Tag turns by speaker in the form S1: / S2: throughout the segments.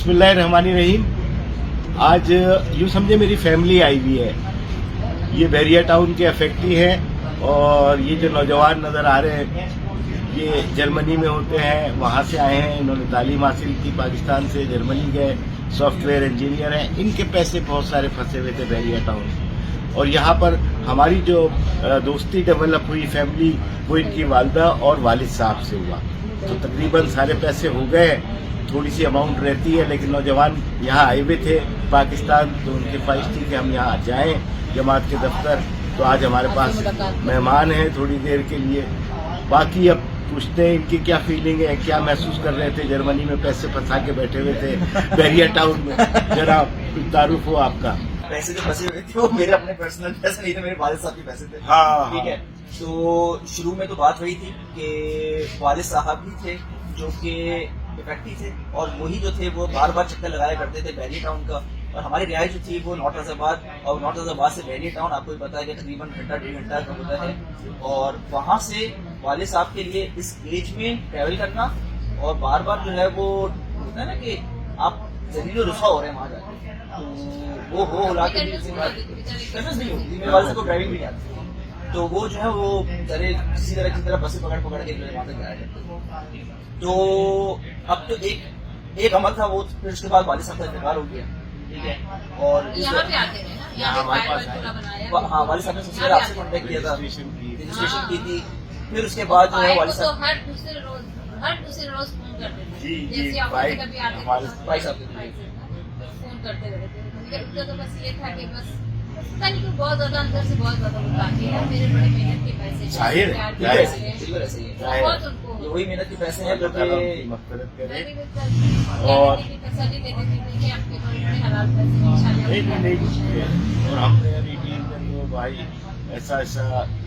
S1: बिस्मिल्लाहिर्रहमानिर्रहीम। आज यूँ समझे मेरी फैमिली आई हुई है। ये बहरिया टाउन के अफेक्टी हैं और ये जो नौजवान नज़र आ रहे हैं ये जर्मनी में होते हैं, वहाँ से आए हैं। इन्होंने तालीम हासिल की, पाकिस्तान से जर्मनी गए, सॉफ्टवेयर इंजीनियर हैं। इनके पैसे बहुत सारे फंसे हुए थे बहरिया टाउन और यहाँ पर हमारी जो दोस्ती डेवलप हुई फैमिली, वो इनकी वालदा और वालिद साहब से हुआ। तो तकरीबन सारे पैसे हो गए, थोड़ी सी अमाउंट रहती है, लेकिन नौजवान यहाँ आए हुए थे पाकिस्तान, तो उनकी ख्वाहिश थी कि हम यहाँ जाएं जमात के दफ्तर। तो आज हमारे पास मेहमान हैं थोड़ी देर के लिए। बाकी अब पूछते हैं इनकी क्या फीलिंग है, क्या महसूस कर रहे थे, जर्मनी में पैसे फंसा के बैठे हुए थे बहरिया टाउन में। जरा कुछ तारुफ हो आपका।
S2: पैसे जो फंसे हुए थे वो मेरे अपने पर्सनल पैसे नहीं थे, मेरे वालिद साहब के पैसे थे।
S1: हाँ,
S2: ठीक है। तो शुरू में तो बात वही थी कि वालिद साहब भी थे जो कि इफेक्टिव थे और वही जो थे वो बार बार चक्कर लगाया करते थे बहरिया टाउन का। और हमारी रिहाइश जो थी वो नॉर्थ अज़हबाद, और नॉर्थ अज़हबाद से बहरिया टाउन आपको भी पता है कि तकरीबन घंटा 1.5 घंटा का होता है। और वहाँ से वालिद साहब के लिए इस एज में ट्रैवल करना और बार बार जो है वो होता है ना कि आप जलील रुसवा हो रहे हैं वहाँ जाके, तो वो होला के कन्विंस नहीं होती। मेरे वाले को ड्राइविंग भी नहीं आती, तो वो जो है वो किसी तरह बसें पकड़ के वहाँ तक जाया करते। तो अब तो एक अमल था वो, फिर उसके बाद वालिद साहब का इंतकाल हो गया। ठीक है। और
S3: यहाँ पे आते हैं ना, यहाँ
S2: हमारे पास हाँ, वालिद साहब ने सबसे पहले आपसे कॉन्टेक्ट किया था, रजिस्ट्रेशन की थी। फिर उसके बाद जो है वालिद साहब
S3: हर दूसरे रोज फोन करते थे।
S1: जी,
S3: जैसे आप
S1: भाई,
S3: कभी आते
S1: हमारे
S3: थे
S2: भाई साहब
S3: फोन करते रहते थे। उनका तो बस ये था कि बस पता नहीं क्यों बहुत ज्यादा अंदर से बहुत ज्यादा उनका है, मेरे बड़े मेहनत के पैसे
S1: जाहिर है,
S3: प्यार के
S1: जाहिर है,
S3: पैसे,
S2: बिल्कुल ऐसे ही है।
S3: बहुत उनको
S2: ये वही मेहनत के पैसे हैं जो कि
S1: मग़फ़िरत करे।
S3: और तसल्ली देते थे कि आपके बड़े हलाल पैसे इंशाल्लाह।
S1: नहीं और हमने यार टीम में तो भाई ऐसा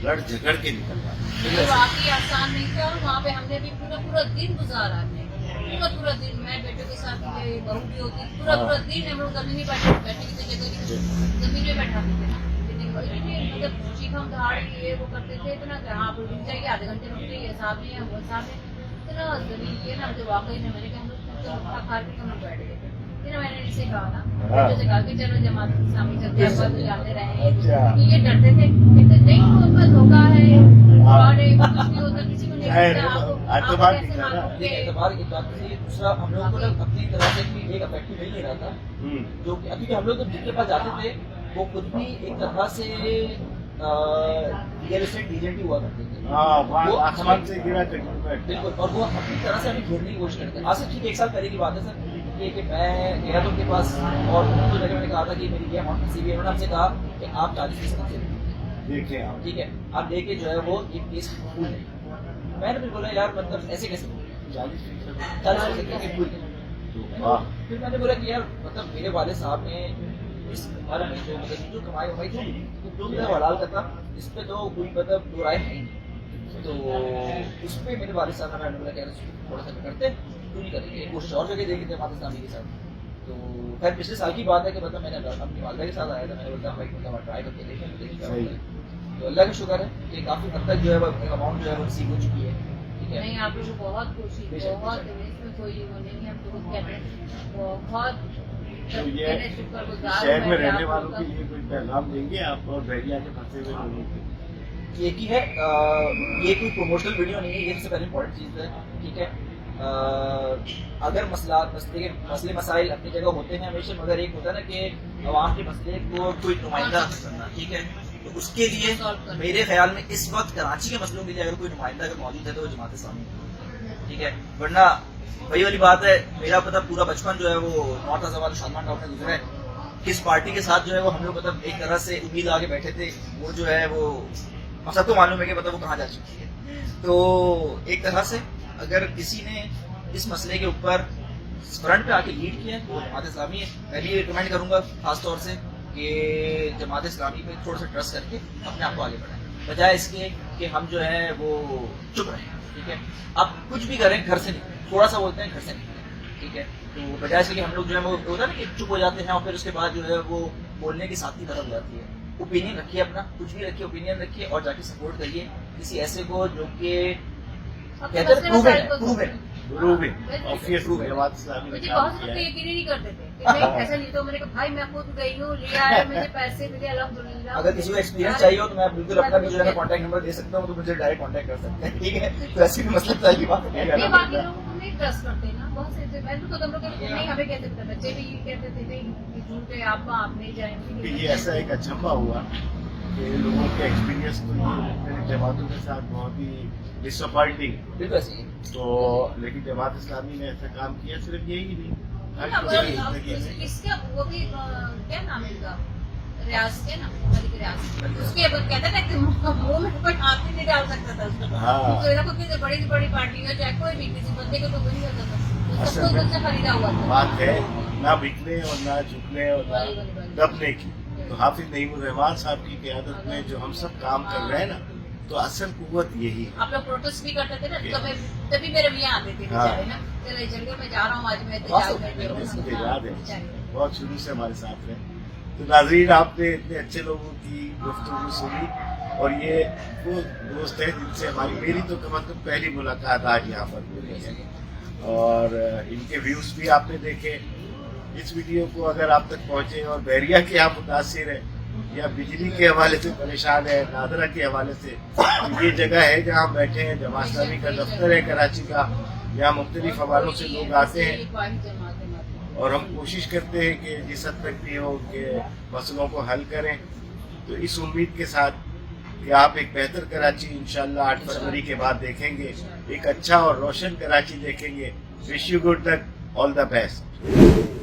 S1: लड़ झगड़ के निकलना।
S3: ये वाकई आसान नहीं था। और वहाँ पे हमने भी पूरा दिन गुजारा है, पूरा दिन। मैं बेटे के साथ बहू भी होती, पूरा दिन हम लोग जमीन में बैठने की जगह जमीन में बैठा थे। मतलब चीखम दहाड़ ये वो करते थे इतना कि हाँ रुक जाइए, आधे घंटे रुकते ये साहब ने वो साहब ने इतना जमीन किया ना। मुझे वाकई में मैंने कहा हम लोग खा के हम लोग बैठ गए थे। फिर मैंने इसे कहा ना, जैसे कहा कि चलो जमात सामने चलते हैं, बस जाते रहे। ये डरते थे कि नहीं वो बस धोखा है और कुछ भी होता, किसी को नहीं
S2: दूसरा हम लोगों को अपनी तरह से भी एक अफेक्टिव मिल नहीं रहा था, जो क्योंकि हम लोग जिनके पास जाते थे वो खुद भी एक तरह से रियल एस्टेट एजेंट ही हुआ करते थे।
S1: वो आसमान से गिरा
S2: बिल्कुल। और वो अपनी तरह से हमें घेरने की कोशिश करते थे। आज से ठीक 1 साल पहले की बात है सर, कि मैं गया था उनके पास और उनको जगह मैंने कहा था कि मेरी ये अमाउंट फंसी हुई है। उन्होंने हमसे कहा कि आप 40%
S1: देखें आप।
S2: ठीक है, आप लेके जो है वो एक केस भूल नहीं। मैंने भी बोला यार मतलब ऐसे कैसे 40% भूल नहीं। फिर मैंने बोला कि यार मतलब मेरे वाले साहब ने इस हमारे में जो कमाई वमाई थी जो मेरा हलाल का था, इस पे तो कोई मतलब दो राय है ही नहीं। तो उस पर मेरे वाले साहब ने बोला कि थोड़ा सा करते क्यों नहीं करेंगे, कोशिश और जगह देखेंगे हमारे सामने के साथ। तो खैर पिछले साल की बात है कि मतलब मैंने अपनी वालदा के साथ आया था, मैंने बोला भाई मतलब ट्राई करके देखें। तो अल्लाह का शुक्र है कि काफी हद तक जो है वो अमाउंट जो है वो रिसीव हो चुकी है। ठीक है।
S3: नहीं आप लोगों को बहुत खुशी, बहुत इसमें कोई वो नहीं है। हम लोग कहते हैं बहुत
S1: तो ये शहर में रहने वालों के लिए कोई पैगाम देंगे आप और बहरिया के फंसे हुए लोगों के?
S2: एक ही है, ये कोई प्रमोशनल वीडियो नहीं है, ये सबसे पहले इम्पोर्टेंट चीज़ है। ठीक है। अगर मसले मसाइल अपनी जगह होते हैं हमेशा, मगर एक होता है ना कि अवाम के मसले को कोई नुमाइंदा करना। ठीक है। तो उसके लिए मेरे ख्याल में इस वक्त कराची के मसलों के लिए अगर कोई नुमाइंदा अगर मौजूद है तो वो जमात इस्लामी। ठीक है। वरना वही वाली बात है, मेरा मतलब पूरा बचपन जो है वो नॉर्थ अज़हबाद शालमार टाउन में गुजरा है। किस पार्टी के साथ जो है वो हम लोग मतलब एक तरह से उम्मीद आगे बैठे थे, वो जो है वो हम सबको मालूम है कि मतलब वो कहाँ जा चुकी है। तो एक तरह से अगर किसी ने इस मसले के ऊपर फ्रंट पे आके लीड किया है तो जमात इस्लामी है। मैं भी रिकमेंड करूंगा खास तौर से कि जमात इस्लामी पे थोड़ा सा ट्रस्ट करके अपने आप को आगे बढ़ाएं, बजाय इसके कि हम जो है वो चुप रहें। ठीक है। आप कुछ भी करें घर से निकलें, थोड़ा सा बोलते हैं घर से निकलें। ठीक है। तो बजाय इसके कि हम लोग जो है वो होता है ना कि चुप हो जाते हैं और फिर उसके बाद जो है वो बोलने की साथी तरफ हो जाती है। ओपिनियन रखिए अपना, कुछ भी रखिए, ओपिनियन रखिए और जाके सपोर्ट करिए किसी ऐसे को जो कि कहते हैं प्रूवन है।
S1: ऑब्वियसली जमात इस्लामी ने
S3: मुझे
S1: काम
S3: बहुत से
S1: किया
S3: लोग
S1: है।
S3: यकीन ही नहीं करते थे कि मैं ऐसा नहीं तो मैंने कहा भाई मैं खुद गई हूँ लिया है मुझे पैसे मिले अल्हम्दुलिल्लाह।
S2: अगर किसी को एक्सपीरियंस चाहिए हो तो मैं बिल्कुल अपना भी जो है कॉन्टैक्ट नंबर दे सकता हूँ, तो मुझे डायरेक्ट कॉन्टैक्ट कर सकते हैं, ठीक है। तो ऐसी भी मसले की बात नहीं
S3: ये
S2: करना
S3: बाकी
S2: पड़ेगा।
S3: लोगों को नहीं ट्रस्ट करते ना, बहुत से मैं तो हम लोग नहीं हमें कहते थे, बच्चे भी ये कहते थे नहीं ये झूठ है आप नहीं जाएंगे।
S1: कि ये ऐसा एक अचंभा हुआ कि लोगों के एक्सपीरियंस तो मेरी जमातों के साथ बहुत ही डिसअपॉइंटिंग,
S2: बिल्कुल ऐसे ही।
S1: तो लेकिन जमात इस्लामी ने ऐसा काम किया, सिर्फ यही नहीं हर
S3: हाँ,
S1: किसी की जिंदगी में।
S3: इसका वो भी क्या नाम है इनका रियाज के ना मलिक रियाज, उसके कहते हैं ना कि मुंह में कोई हाथ ही नहीं डाल सकता था उसको।
S1: हाँ।
S3: तो इनको किसी बड़ी से बड़ी पार्टी हो चाहे कोई भी किसी बंदे को तो नहीं होता था,
S1: असल
S3: सबको
S1: में
S3: उससे खरीदा हुआ था।
S1: बात है ना बिकने और ना झुकने और ना दबने की। तो हाफिज नईमुर रहमान साहब की क़यादत में जो हम सब काम कर रहे हैं ना, तो असल कुव्वत यही है।
S3: आप लोग प्रोटेस्ट भी करते थे ना, तो मैं तभी मेरे भैया आते थे
S1: हाँ।
S3: बेचारे ना, चले चल मैं जा रहा हूँ आज मैं
S1: मुझे याद है, बहुत शुरू से हमारे साथ रहे। तो नाज़रीन, आपने इतने अच्छे लोगों की गुफ्तगू सुनी, और ये वो दोस्त है जिनसे हमारी मेरी तो कम से कम पहली मुलाकात आज यहाँ पर हुई है, और इनके व्यूज़ भी आपने देखे। इस वीडियो को अगर आप तक पहुँचे और बहरिया के आप मुतासिर है या बिजली के हवाले से परेशान है, नादरा के हवाले से, तो ये जगह है जहाँ हम बैठे हैं। जमात इस्लामी का दफ्तर है कराची का, यहाँ मुख्तलिफ हवालों से लोग आते हैं, और हम कोशिश करते हैं कि जिस हद तक भी हो उनके मसलों को हल करें। तो इस उम्मीद के साथ कि आप एक बेहतर कराची इंशाल्लाह 8 फरवरी के बाद देखेंगे, एक अच्छा और रोशन कराची देखेंगे। Wish you good luck, all the best.